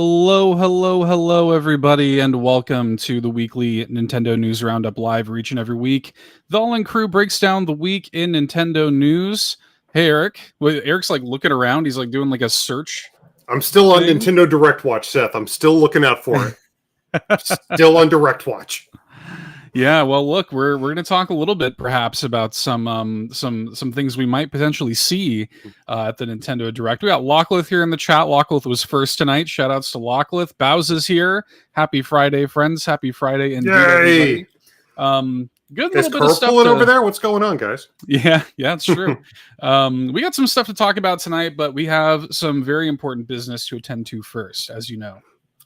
Hello, hello, hello, everybody, and welcome to the weekly Nintendo News Roundup live each and every week. The All-In Crew breaks down the week in Nintendo news. Hey, Eric. Well, Eric's like looking around. He's like doing like a search. I'm still on Nintendo Direct Watch, Seth. I'm still looking out for it. Still on Direct Watch. Yeah, well, look, we're going to talk a little bit, perhaps, about some things we might potentially see at the Nintendo Direct. We got Locklith here in the chat. Locklith was first tonight. Shoutouts to Locklith. Bowz is here. Happy Friday, friends. Happy Friday, indeed, everybody. Good little bit of stuff over there. What's going on, guys? Yeah, it's true. We got some stuff to talk about tonight, but we have some very important business to attend to first, as you know.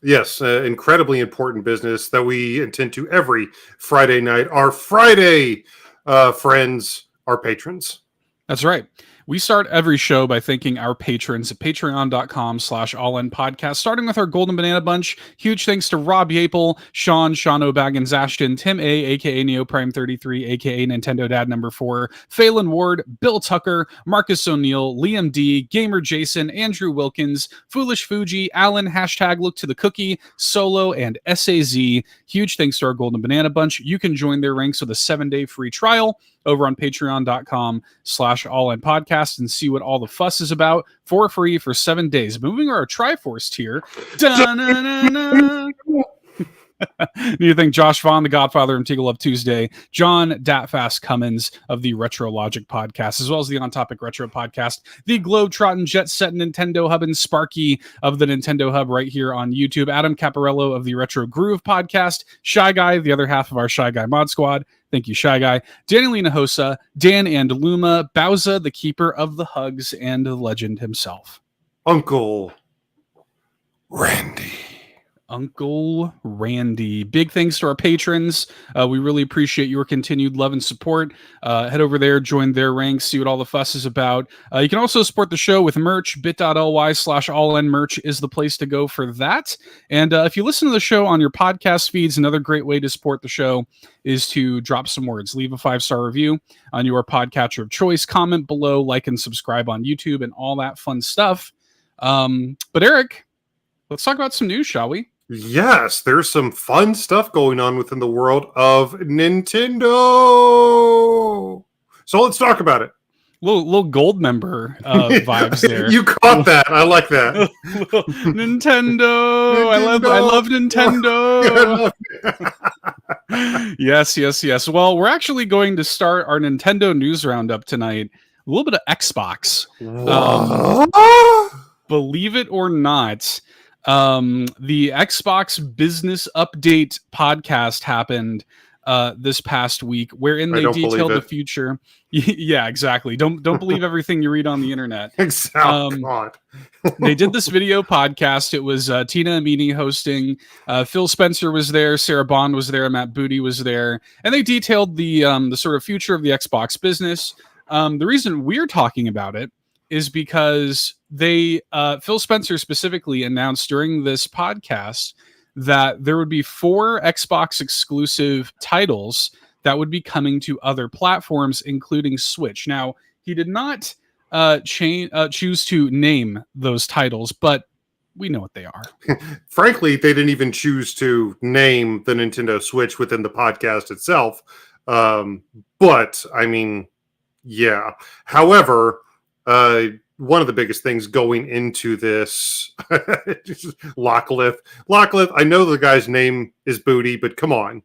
Yes, incredibly important business that we attend to every Friday night. Our Friday friends, our patrons. That's right. We start every show by thanking our patrons at patreon.com/allinpodcast, starting with our Golden Banana Bunch. Huge thanks to Rob Yapel, Sean O'Baggins, Ashton, Tim A, aka NeoPrime33, aka Nintendo Dad number 4, Phelan Ward, Bill Tucker, Marcus O'Neill, Liam D, Gamer Jason, Andrew Wilkins, Foolish Fuji, Alan, #Look to the Cookie, Solo, and SAZ. Huge thanks to our Golden Banana Bunch. You can join their ranks with a 7-day free trial over on patreon.com/allinpodcast and see what all the fuss is about for free for 7 days. Moving our Triforce tier. Need to thank Josh Vaughn, the Godfather and Tingle Love Tuesday, John Datfast Cummins of the Retro Logic podcast, as well as the On Topic Retro podcast, the Globetrotting Jet Set Nintendo Hub, and Sparky of the Nintendo Hub right here on YouTube, Adam Caparello of the Retro Groove podcast, Shy Guy, the other half of our Shy Guy mod squad. Thank you, Shy Guy. Danielina Hosa, Dan and Luma, Bowza, the keeper of the hugs, and the legend himself, Uncle Randy. Uncle Randy. Big thanks to our patrons. We really appreciate your continued love and support. Head over there, join their ranks, see what all the fuss is about. You can also support the show with merch. bit.ly/allinmerch is the place to go for that. And if you listen to the show on your podcast feeds, another great way to support the show is to drop some words. Leave a 5-star review on your podcatcher of choice. Comment below, like and subscribe on YouTube, and all that fun stuff. But Eric, let's talk about some news, shall we? Yes, there's some fun stuff going on within the world of Nintendo. So let's talk about it. Little gold member vibes there. You caught that. I like that. Nintendo. I love Nintendo. Yes. Well, we're actually going to start our Nintendo News Roundup tonight. A little bit of Xbox. Believe it or not, the Xbox Business Update podcast happened this past week, wherein they detailed the future. Yeah, exactly. Don't believe everything you read on the internet. Exactly. They did this video podcast. It was Tina Amini hosting. Phil Spencer was there. Sarah Bond was there. Matt Booty was there, and they detailed the sort of future of the Xbox business. The reason we're talking about it is because Phil Spencer specifically announced during this podcast that there would be 4 Xbox exclusive titles that would be coming to other platforms, including Switch. Now, he did not choose to name those titles, but we know what they are. Frankly, they didn't even choose to name the Nintendo Switch within the podcast itself. But, I mean, yeah. However, one of the biggest things going into this, Locklith, I know the guy's name is Booty, but come on.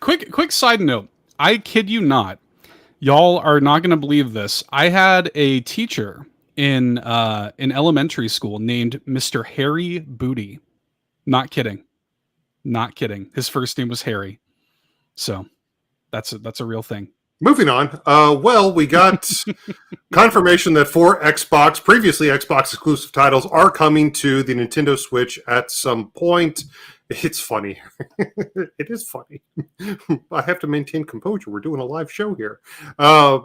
Quick side note. I kid you not. Y'all are not going to believe this. I had a teacher in elementary school named Mr. Harry Booty. Not kidding. His first name was Harry. So that's a real thing. Moving on. Well, we got confirmation that 4 previously Xbox exclusive titles are coming to the Nintendo Switch at some point. It's funny. It is funny. I have to maintain composure. We're doing a live show here. And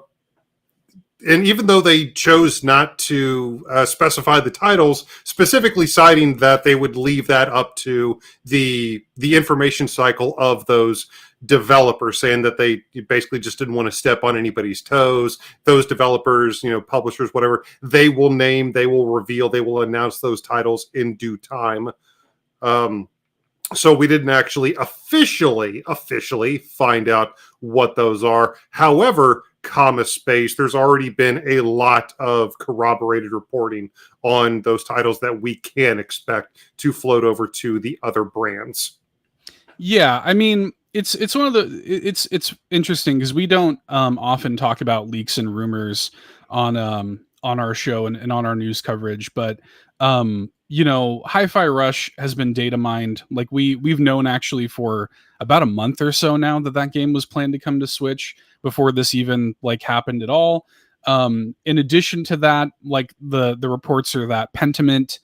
even though they chose not to specify the titles, specifically citing that they would leave that up to the information cycle of those developers, saying that they basically just didn't want to step on anybody's toes. Those developers, publishers, whatever, they will name, they will reveal, they will announce those titles in due time. So we didn't actually officially find out what those are. However, comma space, there's already been a lot of corroborated reporting on those titles that we can expect to float over to the other brands. Yeah, I mean, it's one of the it's interesting because we don't often talk about leaks and rumors on our show and on our news coverage, but you know, Hi-Fi Rush has been data mined. Like we've known actually for about a month or so now that that game was planned to come to Switch before this even like happened at all. In addition to that, like the reports are that Pentiment,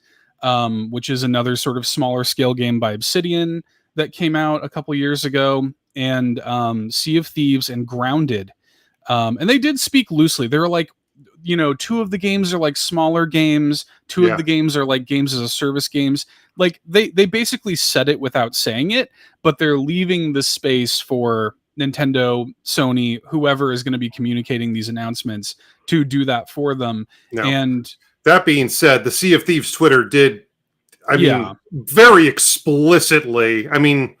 which is another sort of smaller scale game by Obsidian that came out a couple years ago, and Sea of Thieves and Grounded. And they did speak loosely. They were like, you know, two of the games are like smaller games, two of Yeah. the games are like games as a service games. Like they basically said it without saying it, but they're leaving the space for Nintendo, Sony, whoever is going to be communicating these announcements to do that for them. Now, And that being said, the Sea of Thieves Twitter did, I yeah, mean, very explicitly, I mean,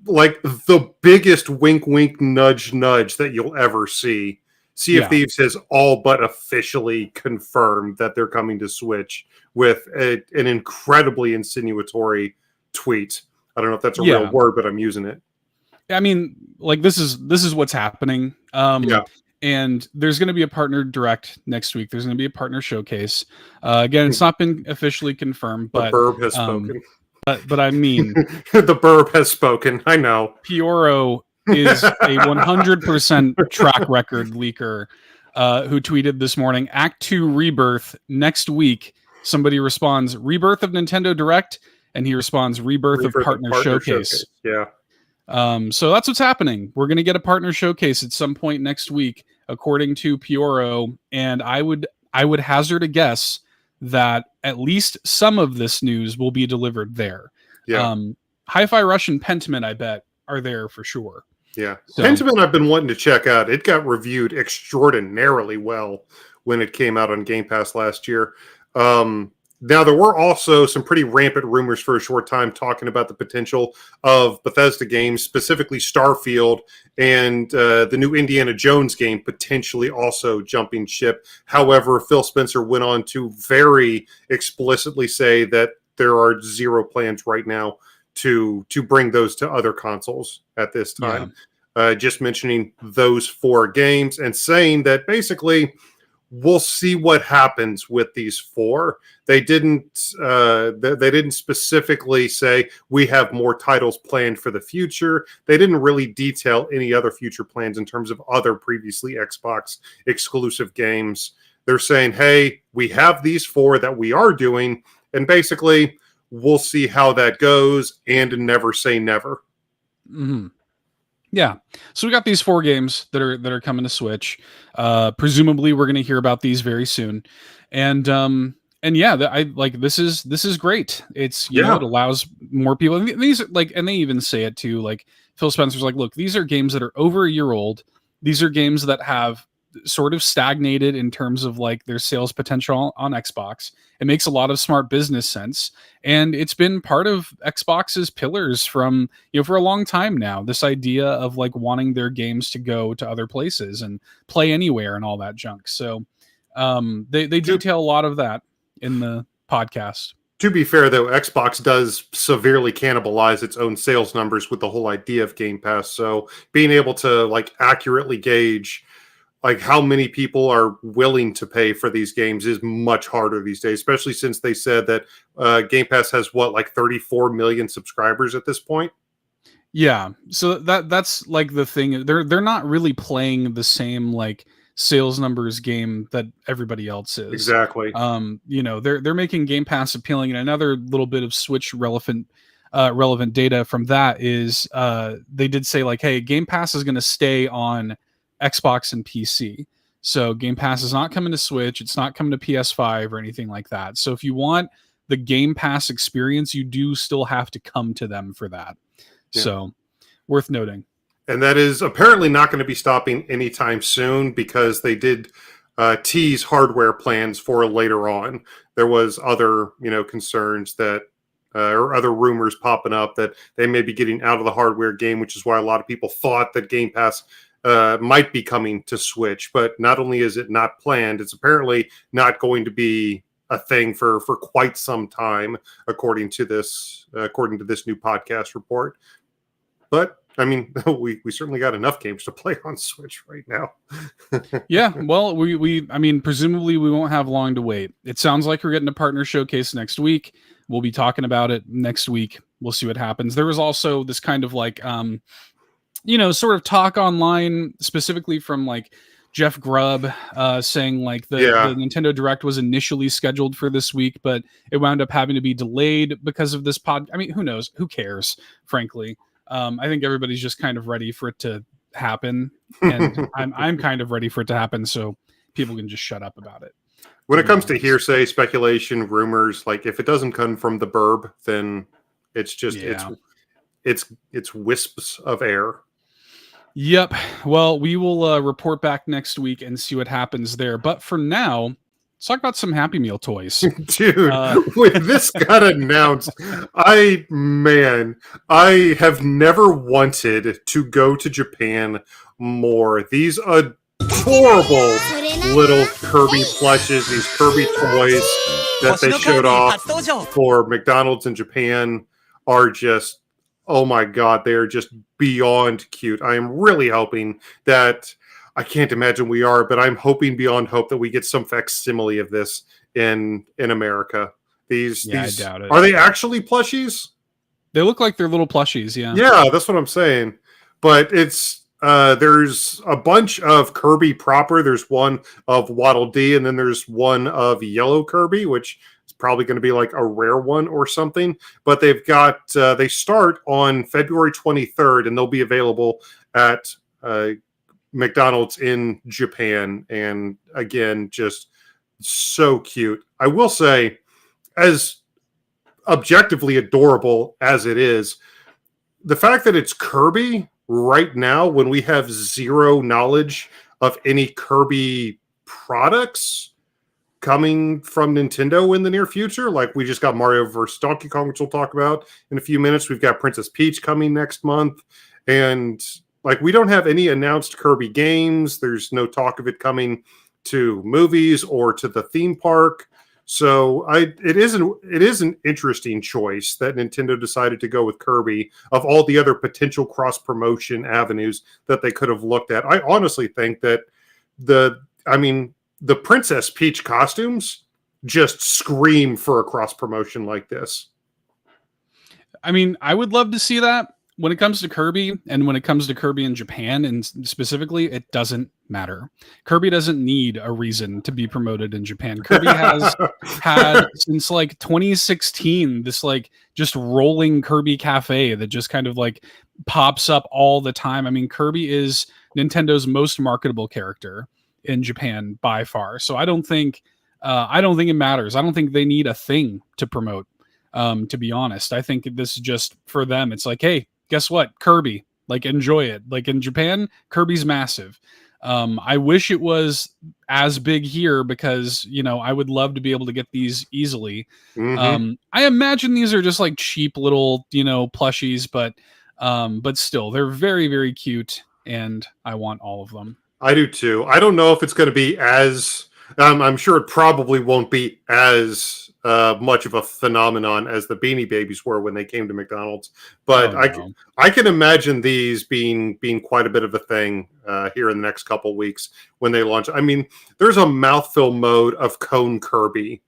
like the biggest wink, wink, nudge, nudge that you'll ever see. Sea of yeah, Thieves has all but officially confirmed that they're coming to Switch with an incredibly insinuatory tweet. I don't know if that's a real yeah. word, but I'm using it. I mean, like this is what's happening. Yeah, And there's going to be a partner direct next week. There's going to be a partner showcase. Again, it's not been officially confirmed, the burb has spoken. but I mean, The burb has spoken. I know. Pioro is a 100% track record leaker who tweeted this morning, Act 2 Rebirth next week. Somebody responds, Rebirth of Nintendo Direct, and he responds, Rebirth of Partner Showcase. Yeah. So that's what's happening. We're going to get a partner showcase at some point next week, according to Pioro, and I would hazard a guess that at least some of this news will be delivered there. Yeah. Hi-Fi Rush and Pentiment, I bet, are there for sure. Yeah. So, Pentiment I've been wanting to check out. It got reviewed extraordinarily well when it came out on Game Pass last year. Now, there were also some pretty rampant rumors for a short time talking about the potential of Bethesda games, specifically Starfield and the new Indiana Jones game, potentially also jumping ship. However, Phil Spencer went on to very explicitly say that there are zero plans right now to bring those to other consoles at this time. Yeah. Just mentioning those 4 games and saying that basically we'll see what happens with these 4. They didn't specifically say we have more titles planned for the future. They didn't really detail any other future plans in terms of other previously Xbox exclusive games. They're saying, hey, we have these 4 that we are doing, and basically we'll see how that goes, and never say never. Mm-hmm. Yeah. So we got these 4 games that are coming to Switch. Presumably we're going to hear about these very soon. And yeah, I like this is great. It's you know, it allows more people. And these are like, and they even say it too, like Phil Spencer's like, look, these are games that are over a year old. These are games that have sort of stagnated in terms of like their sales potential on Xbox. It makes a lot of smart business sense, and it's been part of Xbox's pillars from, you know, for a long time now, this idea of like wanting their games to go to other places and play anywhere and all that junk. So they detail a lot of that in the podcast. To be fair, though, Xbox does severely cannibalize its own sales numbers with the whole idea of Game Pass. So being able to like accurately gauge like how many people are willing to pay for these games is much harder these days, especially since they said that Game Pass has what, like 34 million subscribers at this point. Yeah, so that's like the thing. They're not really playing the same like sales numbers game that everybody else is. Exactly. You know, they're making Game Pass appealing, and another little bit of Switch relevant data from that is they did say like, hey, Game Pass is going to stay on Xbox and PC. So Game Pass is not coming to Switch. It's not coming to PS5 or anything like that. So if you want the Game Pass experience, you do still have to come to them for that. Yeah. So worth noting. And that is apparently not going to be stopping anytime soon, because they did tease hardware plans for later on. There was other, you know, concerns that or other rumors popping up that they may be getting out of the hardware game, which is why a lot of people thought that Game Pass might be coming to Switch. But not only is it not planned, it's apparently not going to be a thing for quite some time, according to this new podcast report. But I mean, we certainly got enough games to play on Switch right now. Yeah, well, I mean, presumably we won't have long to wait. It sounds like we're getting a partner showcase next week. We'll be talking about it next week. We'll see what happens. There was also this kind of like, sort of talk online, specifically from like Jeff Grubb, saying like the Nintendo Direct was initially scheduled for this week, but it wound up having to be delayed because of this pod. I mean, who knows? Who cares, frankly? I think everybody's just kind of ready for it to happen, and I'm kind of ready for it to happen, so people can just shut up about it. When it comes to hearsay, speculation, rumors, like if it doesn't come from the burb, then it's just it's wisps of air. Yep. Well, we will report back next week and see what happens there. But for now, let's talk about some Happy Meal toys. Dude, when this got announced, I have never wanted to go to Japan more. These adorable little Kirby plushes, these Kirby toys that they showed off for McDonald's in Japan are just, oh my God, they're just beyond cute. I am really hoping that, I can't imagine we are, but I'm hoping beyond hope that we get some facsimile of this in America. These I doubt it. Are they actually plushies? They look like they're little plushies, yeah. Yeah, that's what I'm saying. But it's there's a bunch of Kirby proper. There's one of Waddle Dee, and then there's one of Yellow Kirby, which is probably going to be like a rare one or something. But they've got they start on February 23rd, and they'll be available at McDonald's in Japan. And again, just so cute. I will say, as objectively adorable as it is, the fact that it's Kirby right now, when we have zero knowledge of any Kirby products coming from Nintendo in the near future, like we just got Mario vs. Donkey Kong, which we'll talk about in a few minutes. We've got Princess Peach coming next month, and like we don't have any announced Kirby games. There's no talk of it coming to movies or to the theme park. So it is an interesting choice that Nintendo decided to go with Kirby of all the other potential cross-promotion avenues that they could have looked at. I honestly think that the Princess Peach costumes just scream for a cross-promotion like this. I mean, I would love to see that. When it comes to Kirby, and when it comes to Kirby in Japan, and specifically, it doesn't matter. Kirby doesn't need a reason to be promoted in Japan. Kirby has had since like 2016 this like just rolling Kirby cafe that just kind of like pops up all the time. I mean, Kirby is Nintendo's most marketable character in Japan by far. So I don't think it matters. I don't think they need a thing to promote. To be honest, I think this is just for them. It's like, hey, guess what? Kirby, like, enjoy it. Like in Japan, Kirby's massive. I wish it was as big here because, I would love to be able to get these easily. Mm-hmm. I imagine these are just like cheap little, plushies, but still they're very, very cute and I want all of them. I do too. I don't know if it's going to be as, I'm sure it probably won't be as much of a phenomenon as the Beanie Babies were when they came to McDonald's, but I can imagine these being quite a bit of a thing here in the next couple weeks when they launch. I mean, there's a mouthful mode of Cone Kirby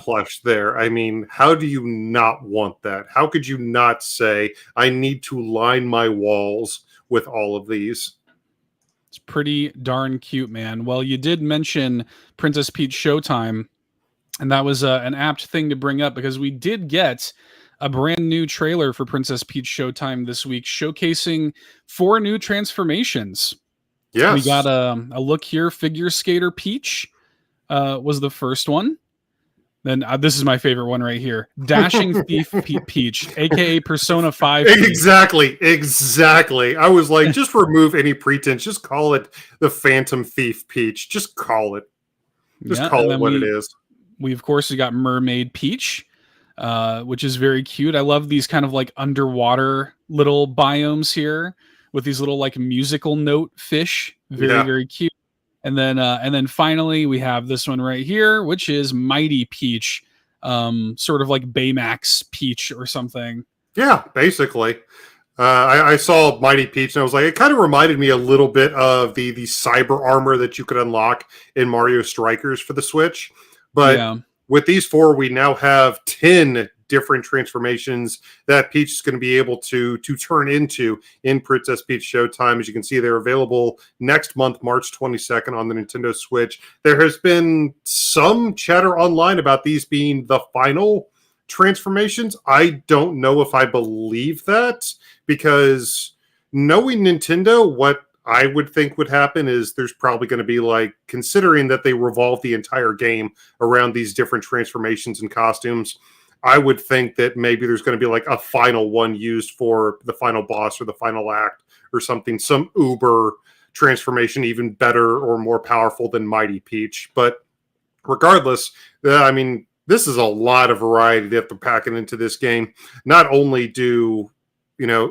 plush there. I mean, how do you not want that? How could you not say, I need to line my walls with all of these? It's pretty darn cute, man. Well, you did mention Princess Peach Showtime, and that was an apt thing to bring up because we did get a brand new trailer for Princess Peach Showtime this week, showcasing 4 new transformations. Yes. We got a look here. Figure Skater Peach was the first one. Then this is my favorite one right here. Dashing Thief Peach, a.k.a. Persona 5 Peach. Exactly. I was like, just remove any pretense. Just call it the Phantom Thief Peach. Just call it. Just call it what it is. We, of course, got Mermaid Peach. which is very cute. I love these kind of like underwater little biomes here with these little like musical note fish. Very, Yeah. very cute. And then finally we have this one right here, which is Mighty Peach, sort of like Baymax Peach or something. Yeah, basically. I saw Mighty Peach and I was like, it kind of reminded me a little bit of the cyber armor that you could unlock in Mario Strikers for the Switch. But Yeah. with these four, we now have 10 different transformations that Peach is going to be able to turn into in Princess Peach Showtime. As you can see, they're available next month, March 22nd on the Nintendo Switch. There has been some chatter online about these being the final transformations. I don't know if I believe that, because knowing Nintendo, what I would think would happen is there's probably going to be, like, considering that they revolve the entire game around these different transformations and costumes, I would think that maybe there's going to be like a final one used for the final boss or the final act or something, some uber transformation even better or more powerful than Mighty Peach. But regardless, I mean, this is a lot of variety that they're packing into this game. Not only do,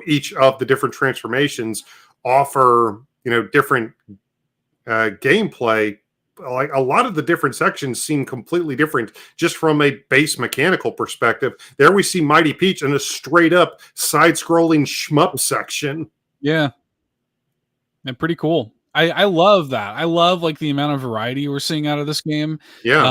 each of the different transformations offer, different gameplay, like a lot of the different sections seem completely different just from a base mechanical perspective. There we see Mighty Peach in a straight up side scrolling shmup section. Yeah. And pretty cool. I love that. I love like the amount of variety we're seeing out of this game. Uh, Yeah.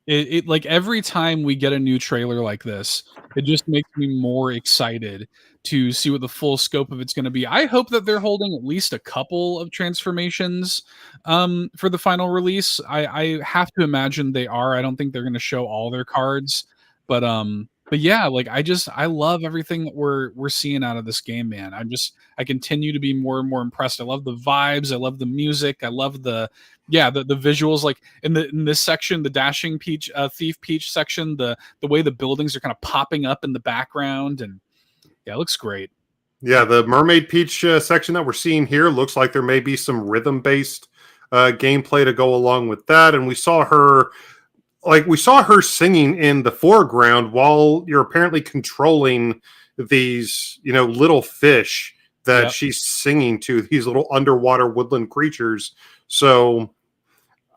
it like every time we get a new trailer like this, it just makes me more excited to see what the full scope of it's going to be. I hope that they're holding at least a couple of transformations for the final release. I have to imagine they are. I don't think they're going to show all their cards, but yeah, like I love everything that we're seeing out of this game, man. I continue to be more and more impressed. I love the vibes, I love the music, I love the visuals, like in this section, the dashing peach thief peach section, the way the buildings are kind of popping up in the background, and yeah, it looks great. Yeah, the Mermaid Peach section that we're seeing here looks like there may be some rhythm based gameplay to go along with that. And we saw her singing in the foreground while you're apparently controlling these, little fish that Yep. she's singing to, these little underwater woodland creatures. So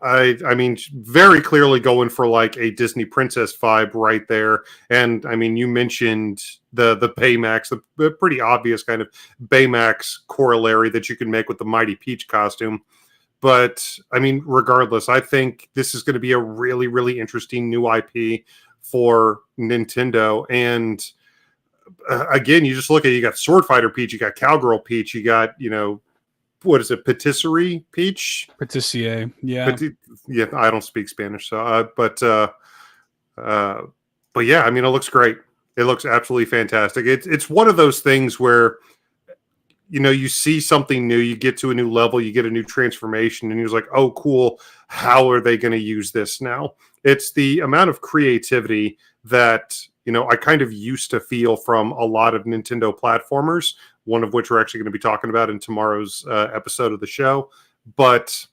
I mean, very clearly going for like a Disney princess vibe right there. And I mean, you mentioned the Baymax, the pretty obvious kind of Baymax corollary that you can make with the Mighty Peach costume. But I mean, regardless, I think this is going to be a really, really interesting new IP for Nintendo. And again, you just look at, you got Sword Fighter Peach, you got Cowgirl Peach, you got, what is it, Patisserie Peach? Patissier, yeah. Yeah, I don't speak Spanish, so but yeah, I mean, it looks great. It looks absolutely fantastic. It's one of those things where, you see something new, you get to a new level, you get a new transformation, and you're like, oh, cool. How are they going to use this now? It's the amount of creativity that, I kind of used to feel from a lot of Nintendo platformers, one of which we're actually going to be talking about in tomorrow's episode of the show. But,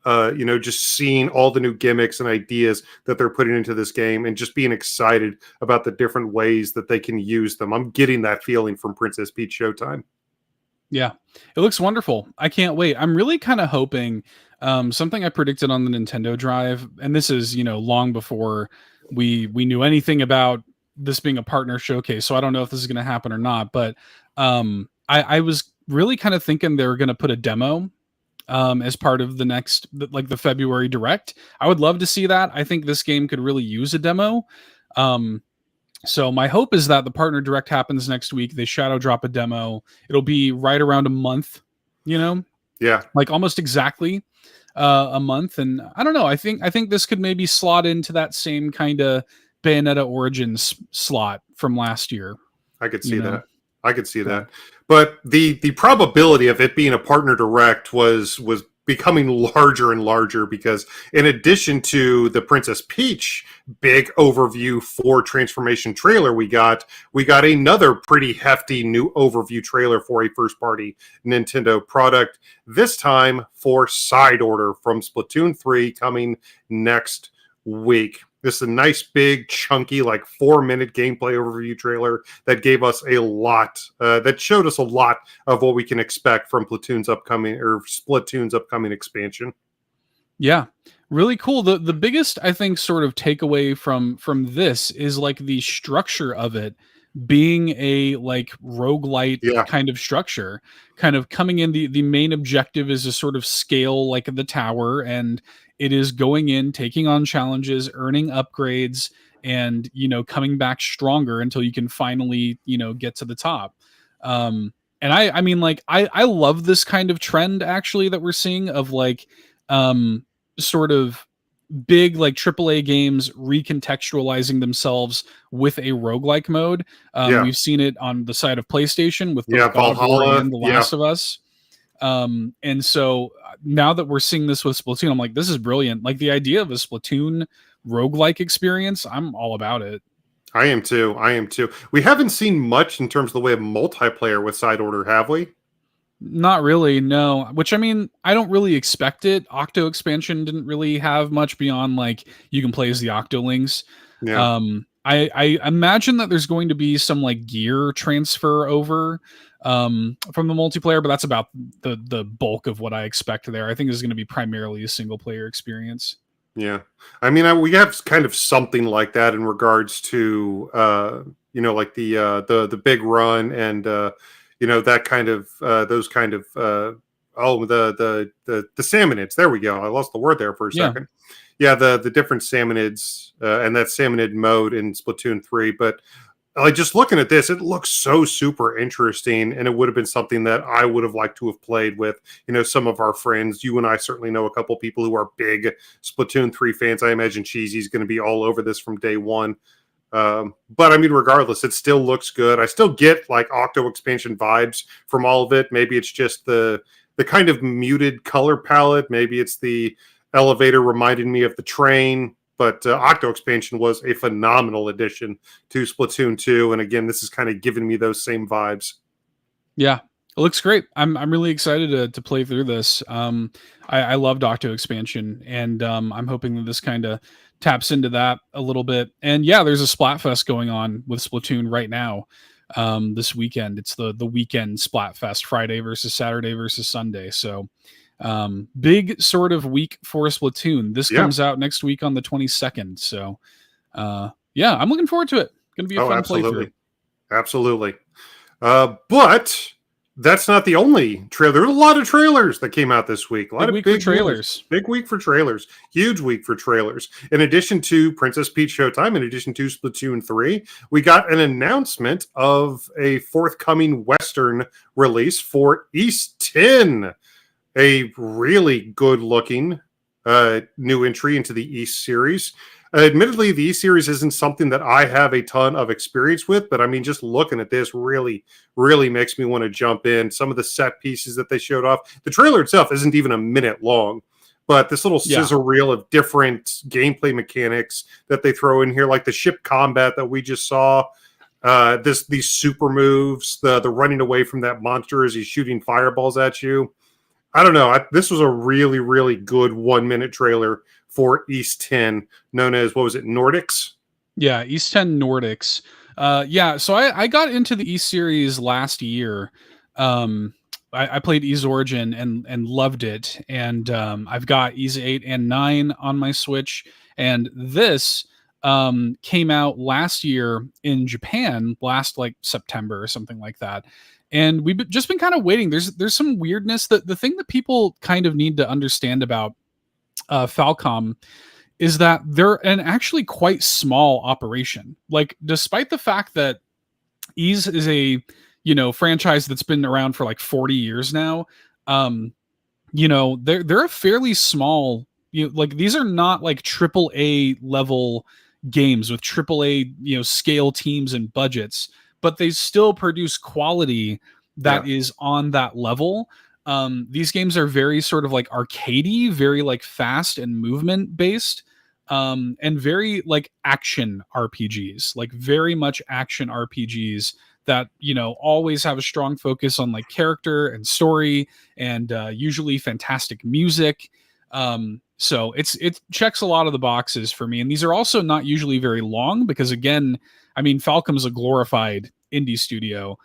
just seeing all the new gimmicks and ideas that they're putting into this game and just being excited about the different ways that they can use them. I'm getting that feeling from Princess Peach Showtime. Yeah, it looks wonderful. I can't wait. I'm really kind of hoping something I predicted on the Nintendo Drive, and this is long before we knew anything about this being a partner showcase. So I don't know if this is going to happen or not. But I was really kind of thinking they were going to put a demo as part of the next, like the February Direct. I would love to see that. I think this game could really use a demo. So my hope is that the partner direct happens next week. They shadow drop a demo. It'll be right around a month, Yeah. like almost exactly a month. And I don't know. I think this could maybe slot into that same kind of Bayonetta Origins slot from last year. I could you see know? that. I could see So, that. But the probability of it being a partner direct was becoming larger and larger, because in addition to the Princess Peach big overview for transformation trailer we got another pretty hefty new overview trailer for a first party Nintendo product, this time for Side Order from Splatoon 3, coming next week. This is a nice, big, chunky, like 4-minute gameplay overview trailer that gave us a lot, that showed us a lot of what we can expect from Splatoon's upcoming expansion. Yeah. Really cool. The biggest, I think, sort of takeaway from this is like the structure of it being a like roguelite Yeah, kind of structure, kind of coming in. The main objective is to sort of scale like the tower, and it is going in, taking on challenges, earning upgrades, and coming back stronger until you can finally get to the top. And I mean, like, I love this kind of trend actually that we're seeing of like um sort of big like AAA games recontextualizing themselves with a roguelike mode. yeah, We've seen it on the side of PlayStation with yeah. both God of War Valhalla. and The Yeah, Last of Us. And so now that we're seeing this with Splatoon, I'm like, this is brilliant. Like the idea of a Splatoon roguelike experience, I'm all about it. I am too. I am too. We haven't seen much in terms of the way of multiplayer with Side Order, have we? Not really, no. Which I mean, I don't really expect it. Octo expansion didn't really have much beyond like you can play as the Octolings. Yeah. I imagine that there's going to be some like gear transfer over from the multiplayer, but that's about the bulk of what I expect there. I think is going to be primarily a single player experience. Yeah, I mean, we have kind of something like that in regards to like the big run and that kind of those kind of the salmonids. There we go. I lost the word there for a Yeah. second. Yeah, the different salmonids and that salmonid mode in Splatoon 3, but like just looking at this, it looks so super interesting, and it would have been something that I would have liked to have played with, some of our friends. You and I certainly know a couple people who are big Splatoon 3 fans. I imagine Cheesy's going to be all over this from day one. But I mean, regardless, it still looks good. I still get like Octo expansion vibes from all of it. Maybe it's just the kind of muted color palette. Maybe it's the elevator reminding me of the train. But Octo expansion was a phenomenal addition to Splatoon 2. And again, this is kind of giving me those same vibes. Yeah, it looks great. I'm really excited to play through this. I loved Octo expansion, and I'm hoping that this kind of taps into that a little bit. And yeah, there's a Splatfest going on with Splatoon right now. This weekend, it's the weekend Splatfest, Friday versus Saturday versus Sunday. So big sort of week for Splatoon. This Yeah. comes out next week on the 22nd. So yeah, I'm looking forward to it. Gonna be a fun Absolutely. playthrough. Absolutely. But that's not the only trailer. There were a lot of trailers that came out this week. A lot Big of week big for trailers. news. Big week for trailers. Huge week for trailers. In addition to Princess Peach Showtime, in addition to Splatoon 3, we got an announcement of a forthcoming Western release for East 10, a really good looking new entry into the East series. Admittedly, the East series isn't something that I have a ton of experience with, but I mean, just looking at this really, really makes me want to jump in. Some of the set pieces that they showed off, the trailer itself isn't even a minute long, but this little scissor reel of different gameplay mechanics that they throw in here, like the ship combat that we just saw, these super moves, the running away from that monster as he's shooting fireballs at you. I don't know. This was a really, really good 1-minute trailer for East 10, known as, what was it, Nordics? Yeah, East 10 Nordics. Yeah, so I got into the East series last year. I played Ease Origin and loved it. And I've got Ease 8 and 9 on my Switch. And this came out last year in Japan, last like September or something like that. And we've just been kind of waiting. There's some weirdness. The thing that people kind of need to understand about Falcom is that they're an actually quite small operation. Like, despite the fact that Ease is a franchise that's been around for like 40 years now, they're a fairly small. Like, these are not like triple A level games with triple A scale teams and budgets, but they still produce quality that is on that level. These games are very sort of like arcadey, very like fast and movement based, and very like action RPGs, like very much action RPGs that always have a strong focus on like character and story and usually fantastic music. So it checks a lot of the boxes for me. And these are also not usually very long because, again, I mean, Falcom's a glorified indie studio.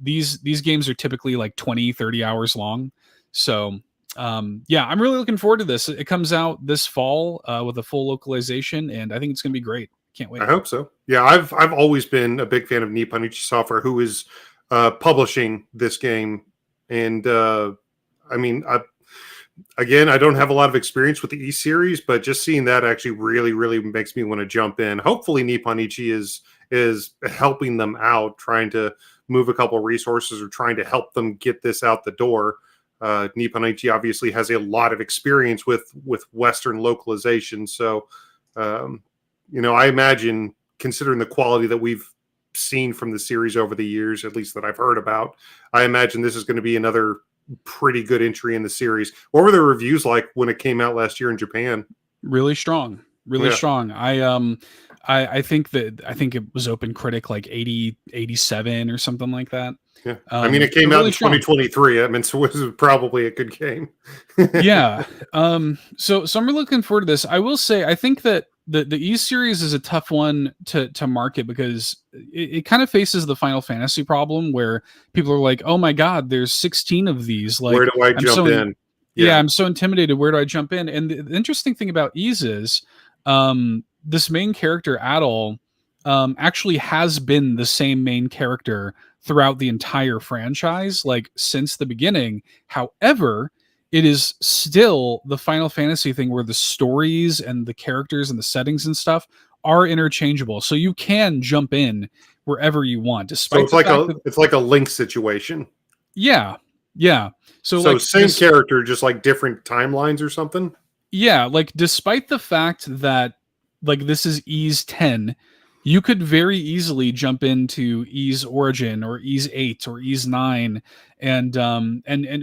These games are typically like 20, 30 hours long. So yeah, I'm really looking forward to this. It comes out this fall with a full localization, and I think it's going to be great. Can't I wait. hope so. Yeah, I've always been a big fan of Nippon Ichi Software, who is publishing this game, and I mean, again, I don't have a lot of experience with the E series, but just seeing that actually really makes me want to jump in. Hopefully, Nippon Ichi is helping them out, trying to move a couple resources or trying to help them get this out the door. Nippon Ichi obviously has a lot of experience with Western localization, so I imagine, considering the quality that we've seen from the series over the years, at least that I've heard about, I imagine this is going to be another pretty good entry in the series. What were the reviews like when it came out last year in Japan? Really strong, really Yeah. strong. I think it was Open Critic like 80, 87 or something like that. Yeah. I mean, it came out really in 2023. I mean, so it was probably a good game. Yeah. So I'm really looking forward to this. I will say I think that the E series is a tough one to market because it kind of faces the Final Fantasy problem where people are like, "Oh my God, there's 16 of these." Where Like, do I I'm jump in? yeah, I'm so intimidated. Where do I jump in? And the interesting thing about Ease is, this main character Adol, actually has been the same main character throughout the entire franchise, like since the beginning. However, it is still the Final Fantasy thing where the stories and the characters and the settings and stuff are interchangeable. So you can jump in wherever you want, So despite the fact that it's like a Link situation. yeah, yeah. So So like same this, character, just like different timelines or something. yeah, like despite the fact that like this is Ease 10, you could very easily jump into Ease Origin or Ease 8 or Ease 9 and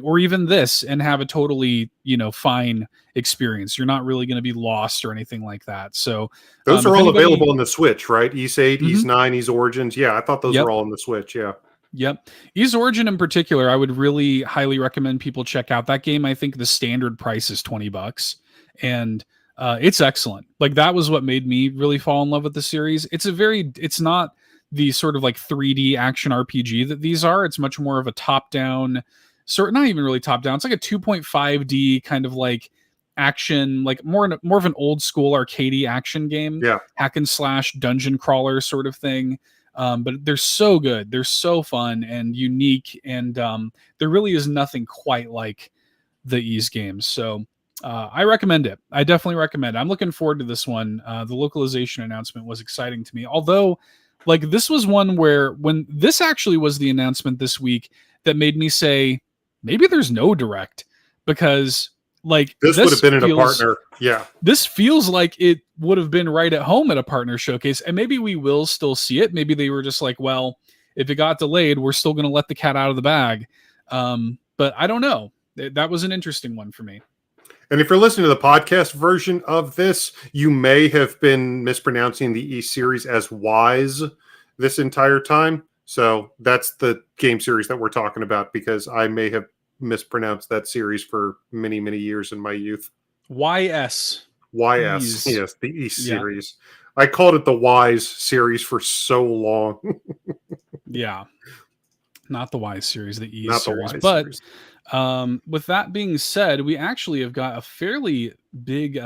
or even this and have a totally, fine experience. You're not really going to be lost or anything like that. So, Those are if all available anybody on the Switch, right? Ease 8, Ease Mhm. 9, Ease Origins. Yeah, I thought those Yep. were all on the Switch. Yeah. Yep. Ease Origin in particular, I would really highly recommend people check out that game. I think the standard price is $20 and it's excellent. Like that was what made me really fall in love with the series. It's not the sort of like 3D action RPG that these are. It's much more of a top down not even really top down. It's like a 2.5D kind of like action, like more of an old school arcadey action game, Yeah. hack and slash dungeon crawler sort of thing. But they're so good. They're so fun and unique. And there really is nothing quite like the Ease games. So I recommend it. I definitely recommend it. I'm looking forward to this one. The localization announcement was exciting to me. Although, like, this was one where when this actually was the announcement this week that made me say, maybe there's no direct because, like, This would have been in a partner. Yeah. this feels like it would have been right at home at a partner showcase, and maybe we will still see it. Maybe they were just like, well, if it got delayed, we're still going to let the cat out of the bag. But I don't know. That was an interesting one for me. And if you're listening to the podcast version of this, you may have been mispronouncing the E series as Wise this entire time. So that's the game series that we're talking about because I may have mispronounced that series for many years in my youth. YS. YS, yes, the E series. Yeah. I called it the Wise series for so long. Yeah. Not the Wise series, the E Not series. The Wise but series. With that being said, we actually have got a fairly big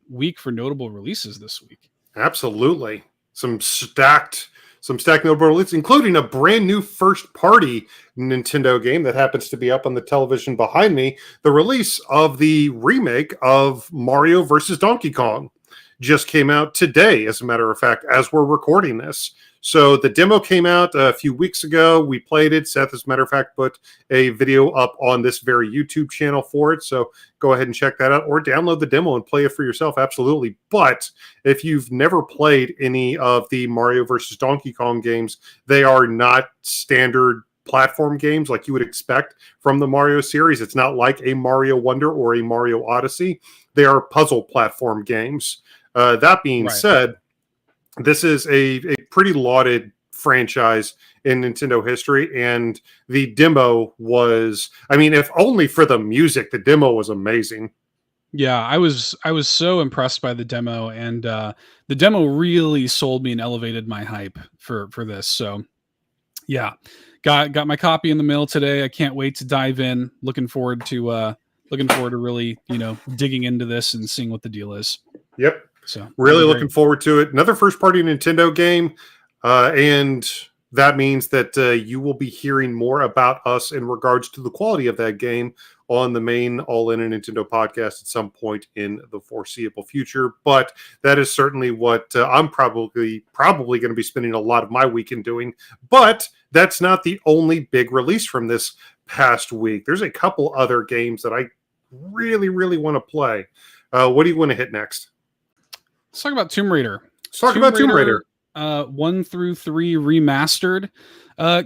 week for notable releases this week. Absolutely. Some stacked notable releases, including a brand new first party Nintendo game that happens to be up on the television behind me. The release of the remake of Mario vs. Donkey Kong just came out today, as a matter of fact, as we're recording this. So the demo came out a few weeks ago. We played it. Seth, as a matter of fact, put a video up on this very YouTube channel for it. So go ahead and check that out or download the demo and play it for yourself. Absolutely. But if you've never played any of the Mario versus Donkey Kong games, they are not standard platform games like you would expect from the Mario series. It's not like a Mario Wonder or a Mario Odyssey. They are puzzle platform games. That being said, this is a pretty lauded franchise in Nintendo history, and the demo was, I mean, if only for the music, the demo was amazing. Yeah, I was so impressed by the demo, and the demo really sold me and elevated my hype for this. So yeah, got my copy in the mail today. I can't wait to dive in. Looking forward to really, digging into this and seeing what the deal is. Yep. So that'll Really be looking great. forward to it. Another first party Nintendo game. And that means that you will be hearing more about us in regards to the quality of that game on the main All In a Nintendo podcast at some point in the foreseeable future. But that is certainly what I'm probably going to be spending a lot of my weekend doing. But that's not the only big release from this past week. There's a couple other games that I really, really want to play. What do you want to hit next? Let's talk about Tomb Raider. Let's talk about Tomb Raider. 1 through 3 remastered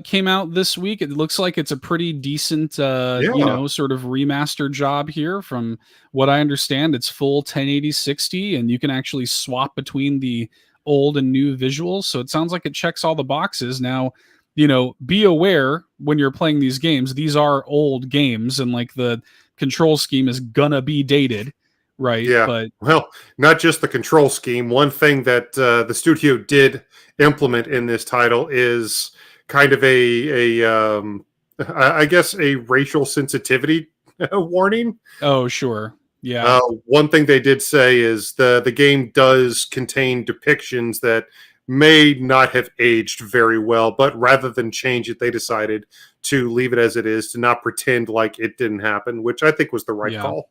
came out this week. It looks like it's a pretty decent, Yeah. sort of remaster job here. From what I understand, it's full 1080 60, and you can actually swap between the old and new visuals. So it sounds like it checks all the boxes. Now, be aware when you're playing these games, these are old games, and like the control scheme is gonna be dated, right? Yeah. But Well, not just the control scheme. One thing that the studio did implement in this title is kind of I guess, a racial sensitivity warning. oh, sure. Yeah. One thing they did say is the game does contain depictions that may not have aged very well, but rather than change it, they decided to leave it as it is, to not pretend like it didn't happen, which I think was the right Yeah. call.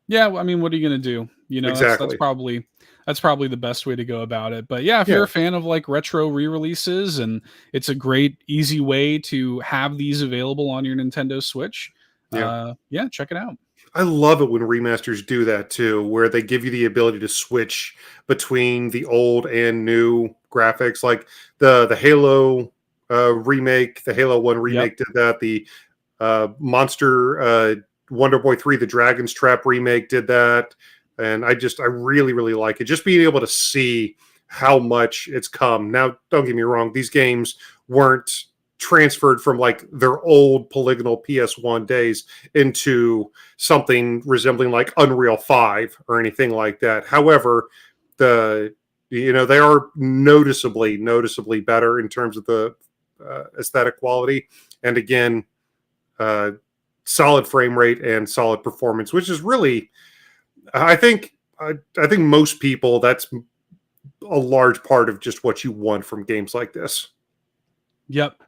Yeah, I mean, what are you gonna do? That's Exactly. probably the best way to go about it. But yeah, if Yeah. you're a fan of like retro re-releases, and it's a great easy way to have these available on your Nintendo Switch, Yeah. yeah, check it out. I love it when remasters do that too, where they give you the ability to switch between the old and new graphics. Like the Halo remake, the Halo 1 Yep. remake did that. The Monster Wonder Boy 3, the Dragon's Trap remake did that. And I really, really like it. Just being able to see how much it's come. Now, don't get me wrong, these games weren't transferred from like their old polygonal PS1 days into something resembling like Unreal 5 or anything like that. However, they are noticeably better in terms of the aesthetic quality, and again, uh, solid frame rate and solid performance, which is really, I think most people, that's a large part of just what you want from games like this. Yep.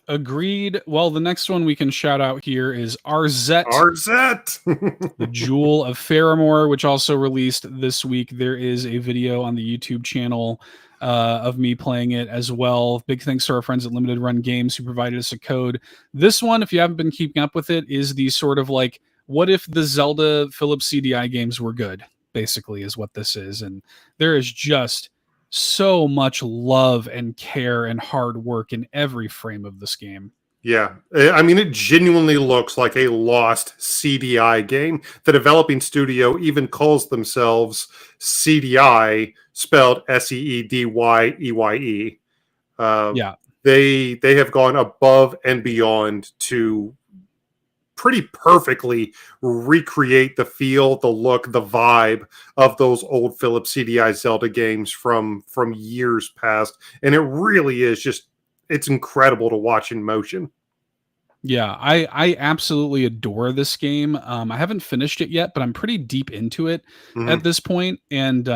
Agreed. Well, the next one we can shout out here is RZ, RZ. the Jewel of Faramore, which also released this week. There is a video on the YouTube channel of me playing it as well. Big thanks to our friends at Limited Run Games who provided us a code. This one, if you haven't been keeping up with it, is the sort of like, what if the Zelda Philips CDI games were good, basically, is what this is. And there is just so much love and care and hard work in every frame of this game. Yeah, I mean, it genuinely looks like a lost CDI game. The developing studio even calls themselves CDI, spelled SEEDYEYE. Yeah. They have gone above and beyond to pretty perfectly recreate the feel, the look, the vibe of those old Philips CDI Zelda games from years past, and it really is just, it's incredible to watch in motion. Yeah, I absolutely adore this game. I haven't finished it yet, but I'm pretty deep into it Mm-hmm. at this point. And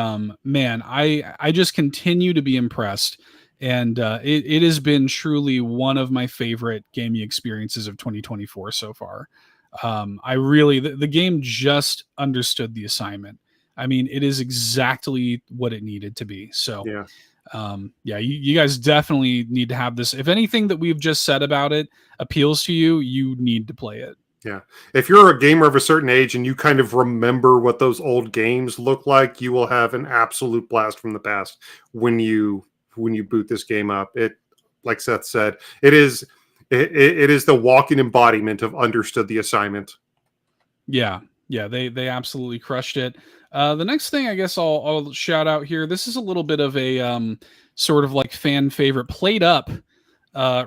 man, I just continue to be impressed. And it has been truly one of my favorite gaming experiences of 2024 so far. I really the game just understood the assignment. I mean, it is exactly what it needed to be. So Yeah. yeah, you guys definitely need to have this. If anything that we've just said about it appeals to you, you need to play it. Yeah. If you're a gamer of a certain age and you kind of remember what those old games look like, you will have an absolute blast from the past when you boot this game up. It, like Seth said, it is the walking embodiment of understood the assignment. Yeah, yeah, they absolutely crushed it. The next thing I guess I'll shout out here. This is a little bit of a sort of like fan favorite. Played Up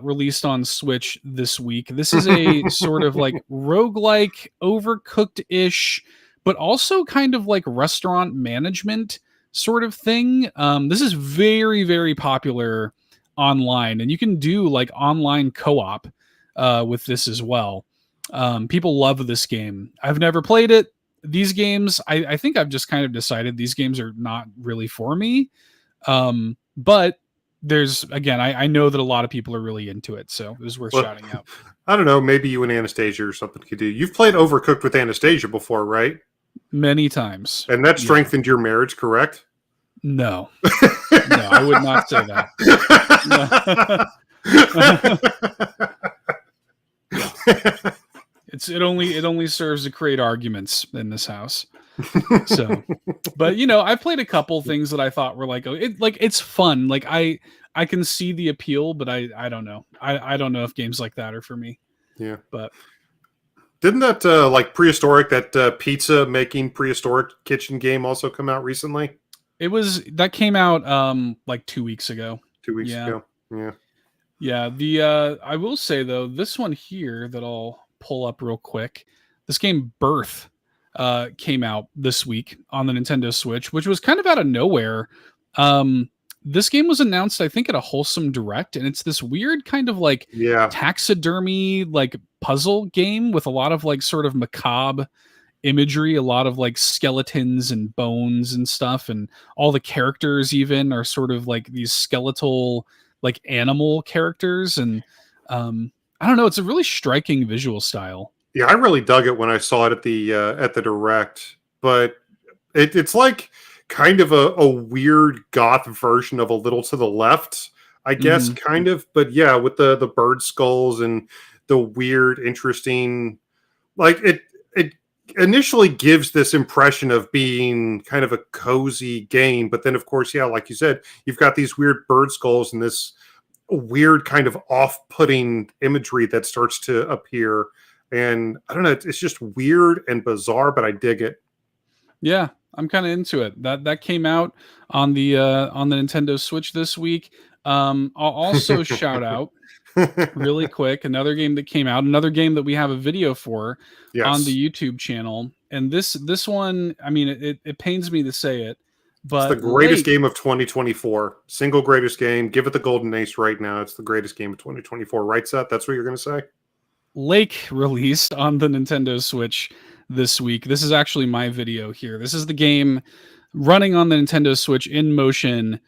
released on Switch this week. This is a sort of like roguelike, overcooked-ish but also kind of like restaurant management sort of thing. This is very, very popular online, and you can do like online co-op with this as well. People love this game. I've never played it. These games, I think I've just kind of decided these games are not really for me. But there's again, I know that a lot of people are really into it, so it was worth Well, shouting out. I don't know. Maybe you and Anastasia or something could do. You've played Overcooked with Anastasia before, right? Many times. And that Yeah. strengthened your marriage, correct? No. No, I would not say that. Yeah. It only serves to create arguments in this house. So, but I've played a couple things that I thought were like, it's fun. Like I can see the appeal, but I don't know. I don't know if games like that are for me. Yeah. But didn't that like prehistoric, that pizza making prehistoric kitchen game also come out recently? that came out like 2 weeks ago. 2 weeks ago. Yeah. Yeah. I will say though, this one here that I'll pull up real quick, this game Birth came out this week on the Nintendo Switch, which was kind of out of nowhere. This game was announced, I think, at a Wholesome Direct, and it's this weird kind of like taxidermy like puzzle game with a lot of like sort of macabre imagery, a lot of like skeletons and bones and stuff, and all the characters even are sort of like these skeletal like animal characters, and I don't know, it's a really striking visual style. Yeah, I really dug it when I saw it at the Direct, but it's like kind of a weird goth version of A Little to the Left, I guess, kind of. But yeah, with the bird skulls and the weird, interesting, like it initially gives this impression of being kind of a cozy game, but then of course, yeah, like you said, you've got these weird bird skulls and this weird kind of off-putting imagery that starts to appear. And I don't know, it's just weird and bizarre, but I dig it. Yeah, I'm kind of into it. That came out on the Nintendo Switch this week. I'll also shout out really quick another game that came out, another game that we have a video for on the YouTube channel. And this one, I mean, it pains me to say it, but it's the greatest game of 2024. Single greatest game. Give it the golden ace right now. It's the greatest game of 2024. Right, Seth? That's what you're going to say? Lake released on the Nintendo Switch this week. This is actually my video here. This is the game running on the Nintendo Switch in motion.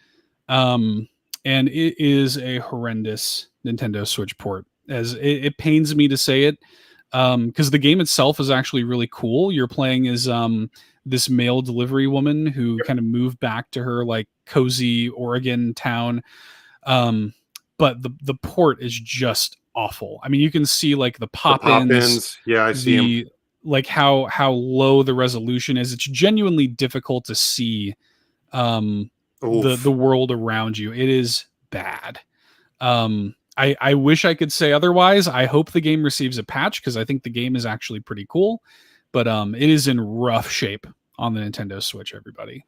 And it is a horrendous Nintendo Switch port, as it pains me to say it, because the game itself is actually really cool. You're playing as this mail delivery woman who kind of moved back to her like cozy Oregon town, but the port is just awful. I mean, you can see like the pop-ins. Yeah, I see them. Like how low the resolution is. It's genuinely difficult to see the world around you. It is bad. I wish I could say otherwise. I hope the game receives a patch because I think the game is actually pretty cool, but it is in rough shape on the Nintendo Switch, everybody.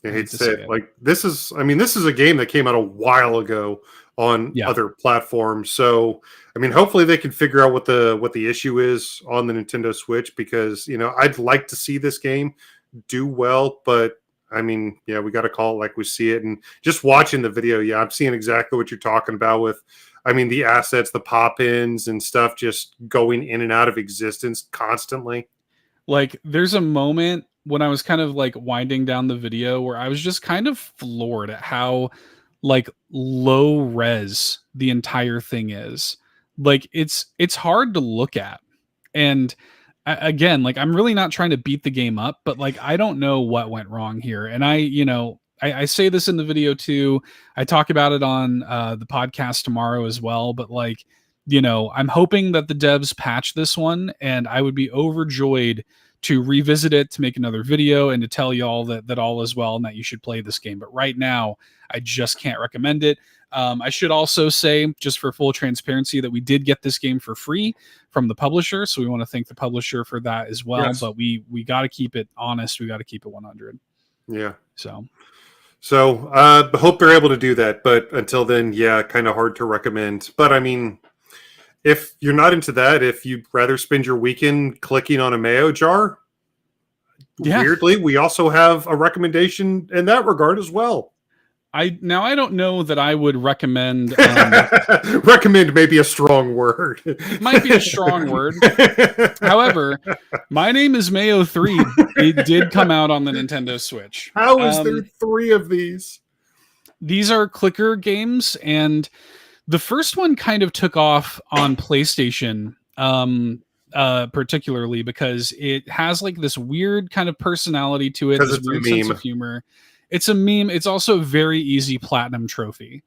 I hate to say it. Like this is a game that came out a while ago on other platforms. So, I mean, hopefully they can figure out what the issue is on the Nintendo Switch, because, I'd like to see this game do well, but I mean, yeah, we got to call it like we see it. And just watching the video, yeah, I'm seeing exactly what you're talking about with, I mean, the assets, the pop-ins and stuff just going in and out of existence constantly. Like there's a moment when I was kind of like winding down the video where I was just kind of floored at how like low res the entire thing is. Like it's hard to look at. And again, like I'm really not trying to beat the game up, but like I don't know what went wrong here. And I say this in the video too. I talk about it on the podcast tomorrow as well, but like, I'm hoping that the devs patch this one, and I would be overjoyed to revisit it, to make another video, and to tell you all that all is well and that you should play this game. But right now, I just can't recommend it. I should also say, just for full transparency, that we did get this game for free from the publisher, so we want to thank the publisher for that as well. Yes. But we got to keep it honest. We got to keep it 100. Yeah. So hope they're able to do that. But until then, yeah, kind of hard to recommend. But I mean, if you're not into that, if you'd rather spend your weekend clicking on a mayo jar, Yeah. Weirdly, we also have a recommendation in that regard as well. I don't know that I would recommend. Recommend may be a strong word. Might be a strong word. However, My Name is Mayo 3. It did come out on the Nintendo Switch. How is there 3 of these? These are clicker games, and the first one kind of took off on PlayStation, particularly because it has like this weird kind of personality to it, this weird sense of humor. It's a meme. It's also a very easy platinum trophy.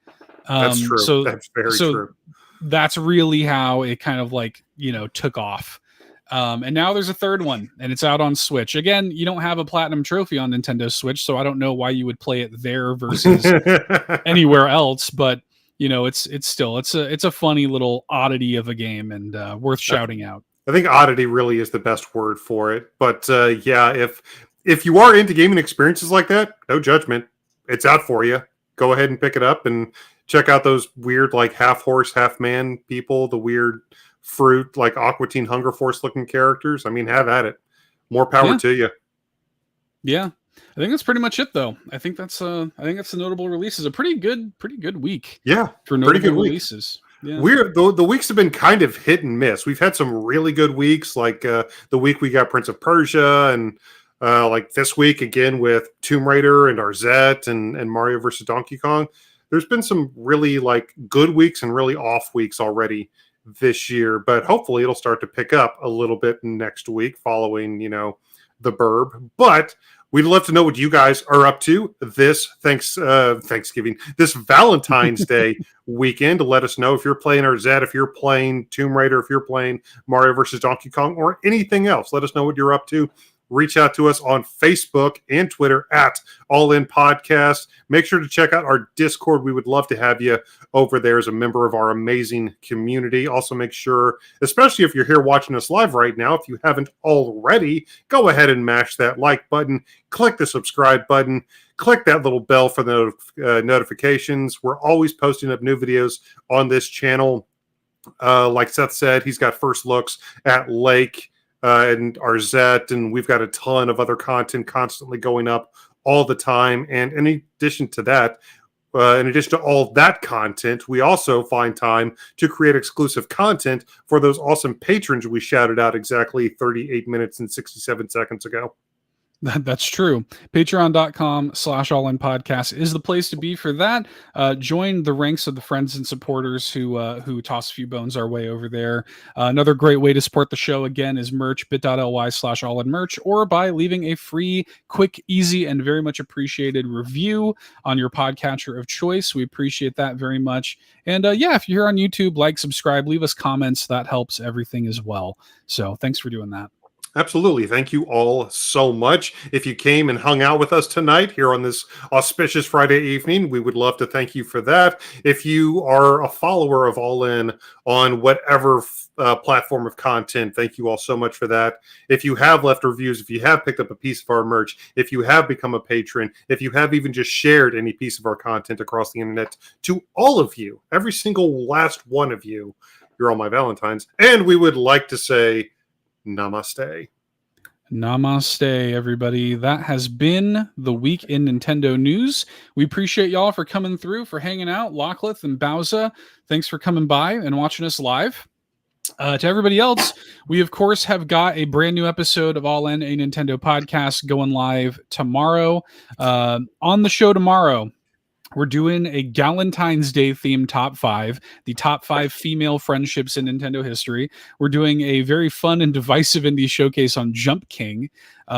That's true. That's very true. That's really how it kind of like, took off. And now there's a third one, and it's out on Switch. Again, you don't have a platinum trophy on Nintendo Switch, so I don't know why you would play it there versus anywhere else. But it's still a funny little oddity of a game, and worth shouting out. I think oddity really is the best word for it. But yeah, if you are into gaming experiences like that, no judgment. It's out for you. Go ahead and pick it up and check out those weird like half horse, half man people, the weird fruit like Aqua Teen Hunger Force looking characters. I mean, have at it. More power to you. Yeah. I think that's pretty much it though. I think that's the notable releases. A pretty good week. Yeah. For notable releases. Yeah. The weeks have been kind of hit and miss. We've had some really good weeks, like the week we got Prince of Persia, and like this week again with Tomb Raider and Arzette and Mario versus Donkey Kong. There's been some really like good weeks and really off weeks already this year, but hopefully it'll start to pick up a little bit next week following, the Burb. But we'd love to know what you guys are up to this Thanksgiving, this Valentine's Day weekend. To let us know if you're playing Arzette, if you're playing Tomb Raider, if you're playing Mario versus Donkey Kong, or anything else. Let us know what you're up to. Reach out to us on Facebook and Twitter at All In Podcast. Make sure to check out our Discord. We would love to have you over there as a member of our amazing community. Also, make sure, especially if you're here watching us live right now, if you haven't already, go ahead and mash that like button, click the subscribe button, click that little bell for the notifications. We're always posting up new videos on this channel. Like Seth said, he's got first looks at Lake and Arzette, and we've got a ton of other content constantly going up all the time. And in addition to that, in addition to all that content, we also find time to create exclusive content for those awesome patrons we shouted out exactly 38 minutes and 67 seconds ago. That's true. Patreon.com/allinpodcast is the place to be for that. Join the ranks of the friends and supporters who toss a few bones our way over there. Another great way to support the show, again, is merch, bit.ly/allinmerch, or by leaving a free, quick, easy, and very much appreciated review on your podcatcher of choice. We appreciate that very much. And if you're here on YouTube, like, subscribe, leave us comments. That helps everything as well. So thanks for doing that. Absolutely. Thank you all so much. If you came and hung out with us tonight here on this auspicious Friday evening, we would love to thank you for that. If you are a follower of All In on whatever platform of content, thank you all so much for that. If you have left reviews, if you have picked up a piece of our merch, if you have become a patron, if you have even just shared any piece of our content across the internet, to all of you, every single last one of you, you're all my Valentines. And we would like to say, Namaste. Namaste, everybody. That has been the week in Nintendo news. We appreciate y'all for coming through, for hanging out. Lockleth and Bowza, thanks for coming by and watching us live. To everybody else, we, of course, have got a brand new episode of All In, a Nintendo podcast going live tomorrow. On the show tomorrow, we're doing a Galentine's Day themed top 5, the top 5 female friendships in Nintendo history. We're doing a very fun and divisive indie showcase on Jump King,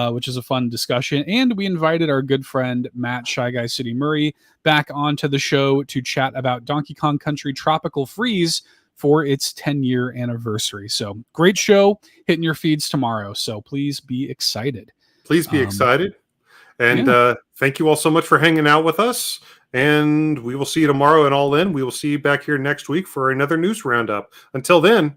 which is a fun discussion. And we invited our good friend Matt Shy Guy City Murray back onto the show to chat about Donkey Kong Country Tropical Freeze for its 10-year anniversary. So great show hitting your feeds tomorrow. So please be excited. Please be excited. And thank you all so much for hanging out with us. And we will see you tomorrow and All In. We will see you back here next week for another news roundup. Until then,